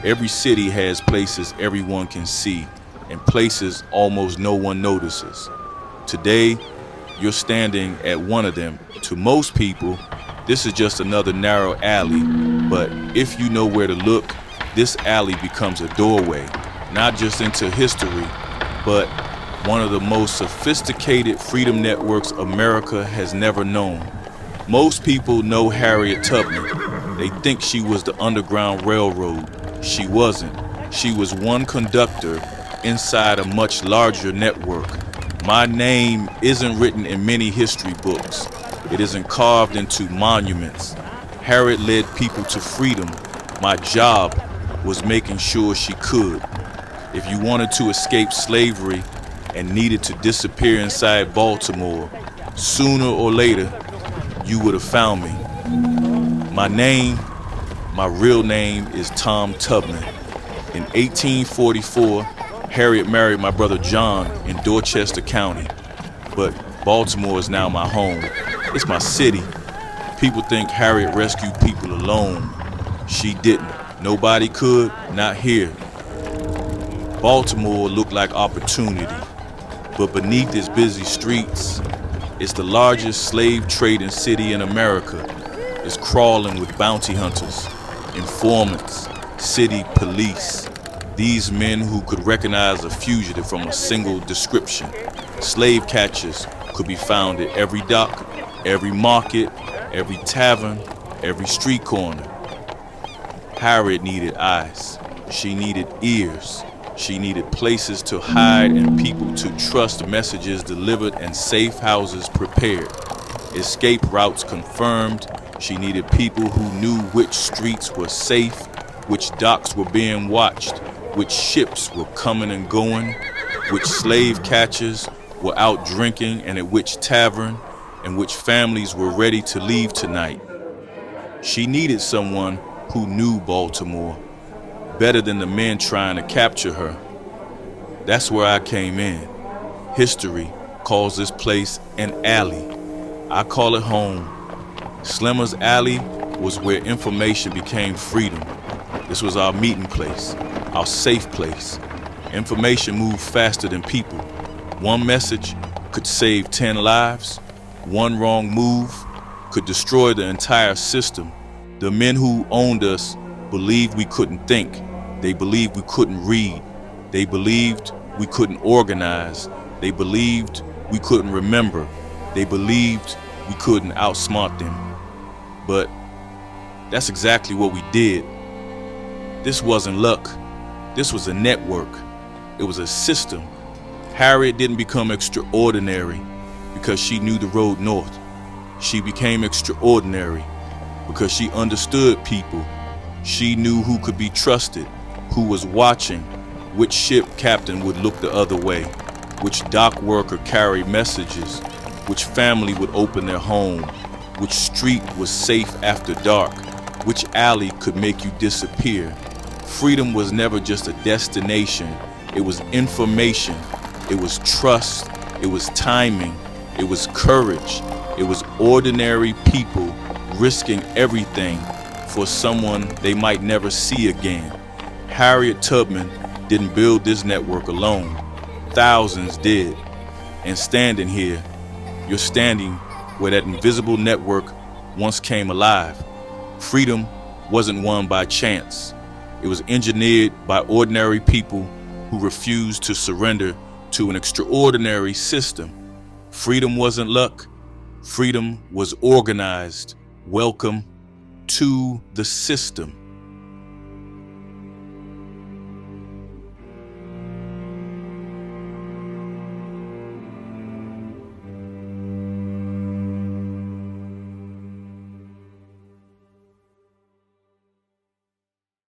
Every city has places everyone can see and places almost no one notices. Today, you're standing at one of them. To most people, this is just another narrow alley, but if you know where to look, this alley becomes a doorway, not just into history, but one of the most sophisticated freedom networks America has never known. Most people know Harriet Tubman. They think she was the Underground Railroad. She wasn't. She was one conductor inside a much larger network. My name isn't written in many history books. It isn't carved into monuments. Harriet led people to freedom. My job was making sure she could. If you wanted to escape slavery and needed to disappear inside Baltimore, sooner or later, you would have found me. My real name is Tom Tubman. In 1844, Harriet married my brother John in Dorchester County. But Baltimore is now my home. It's my city. People think Harriet rescued people alone. She didn't. Nobody could, not here. Baltimore looked like opportunity. But beneath its busy streets, it's the largest slave trading city in America. It's crawling with bounty hunters, informants, city police. These men who could recognize a fugitive from a single description. Slave catchers could be found at every dock, every market, every tavern, every street corner. Harriet needed eyes. She needed ears. She needed places to hide and people to trust, messages delivered and safe houses prepared. Escape routes confirmed. She needed people who knew which streets were safe, which docks were being watched, which ships were coming and going, which slave catchers were out drinking and at which tavern, and which families were ready to leave tonight. She needed someone who knew Baltimore better than the men trying to capture her. That's where I came in. History calls this place an alley. I call it home. Slemmers Alley was where information became freedom. This was our meeting place, our safe place. Information moved faster than people. One message could save 10 lives. One wrong move could destroy the entire system. The men who owned us believed we couldn't think. They believed we couldn't read. They believed we couldn't organize. They believed we couldn't remember. They believed we couldn't outsmart them. But that's exactly what we did. This wasn't luck. This was a network. It was a system. Harriet didn't become extraordinary because she knew the road north. She became extraordinary because she understood people. She knew who could be trusted, who was watching, which ship captain would look the other way, which dock worker carried messages, which family would open their home, which street was safe after dark, which alley could make you disappear. Freedom was never just a destination. It was information. It was trust. It was timing. It was courage. It was ordinary people risking everything for someone they might never see again. Harriet Tubman didn't build this network alone. Thousands did. And standing here, you're standing where that invisible network once came alive. Freedom wasn't won by chance. It was engineered by ordinary people who refused to surrender to an extraordinary system. Freedom wasn't luck. Freedom was organized. Welcome to the system.